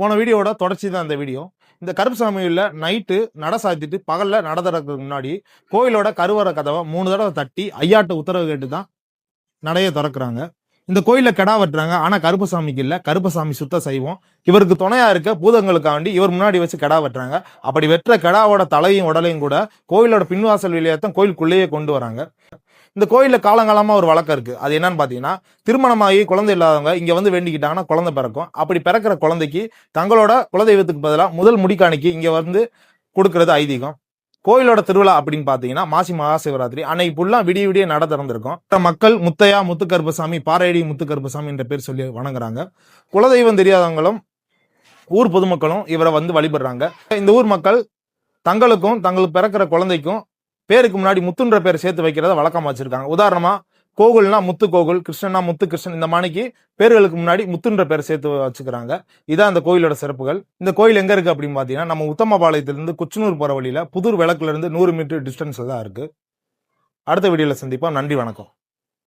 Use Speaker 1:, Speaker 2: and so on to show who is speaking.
Speaker 1: போன வீடியோட தொடர்ச்சி தான் இந்த வீடியோ. இந்த கருப்பசாமியில் நைட்டு நட சாத்திட்டு பகல்ல நட திறக்கிறதுக்கு முன்னாடி கோயிலோட கருவறை கதவை 3 தடவை தட்டி ஐயாட்ட உத்தரவு கேட்டு தான் நடையை திறக்கிறாங்க. இந்த கோயில கெடா வெட்டுறாங்க. ஆனா கருப்பசாமிக்கு இல்ல, கருப்பசாமி சுத்த சைவம். இவருக்கு துணையா இருக்க பூதங்களுக்காண்டி இவர் முன்னாடி வச்சு கெடா வெட்டுறாங்க. அப்படி வெற்ற கெடாவோட தலையும் உடலையும் கூட கோயிலோட பின்வாசல் வெளியேத்தான் கோயிலுக்குள்ளேயே கொண்டு வராங்க. இந்த கோயில்ல காலங்காலமா ஒரு வழக்கம் இருக்கு. அது என்னன்னு பாத்தீங்கன்னா, திருமணமாகி குழந்தை இல்லாதவங்க இங்க வந்து வேண்டிக்கிட்டாங்கன்னா குழந்தை பிறக்கும். அப்படி பிறக்கிற குழந்தைக்கு தங்களோட குலதெய்வத்துக்கு பதிலாக முதல் முடிக்காணிக்கு இங்க வந்து கொடுக்கறது ஐதீகம். கோயிலோட திருவிழா அப்படின்னு பாத்தீங்கன்னா மாசி மகா சிவராத்திரி அன்னைக்கு ஃபுல்லா விடிய விடிய நட திறந்திருக்கும். மக்கள் முத்தையா முத்துக்கருப்பசாமி, பாறையடி முத்துக்கருப்பசாமி என்ற பேர் சொல்லி வணங்குறாங்க. குலதெய்வம் தெரியாதவங்களும் ஊர் பொதுமக்களும் இவரை வந்து வழிபடுறாங்க. இந்த ஊர் மக்கள் தங்களுக்கும் தங்களுக்கு பிறக்கிற குழந்தைக்கும் பேருக்கு முன்னாடி முத்துன்ற பேரை சேர்த்து வைக்கிறத வழக்கமா வச்சிருக்காங்க. உதாரணமா கோகுல்னா முத்து கோகுல், கிருஷ்ணனா முத்து கிருஷ்ணன், இந்த மாணிக்கு பேர்களுக்கு முன்னாடி முத்துன்ற பேரை சேர்த்து வச்சுக்கிறாங்க. இதான் அந்த கோயிலோட சிறப்புகள். இந்த கோயில் எங்க இருக்கு அப்படின்னு பாத்தீங்கன்னா, நம்ம உத்தமபாளையத்திலிருந்து குச்சனூர் போற வழியில புதூர் விளக்குல இருந்து 100 மீட்டர் டிஸ்டன்ஸ்ல தான் இருக்கு. அடுத்த வீடியோல சந்திப்போம். நன்றி, வணக்கம்.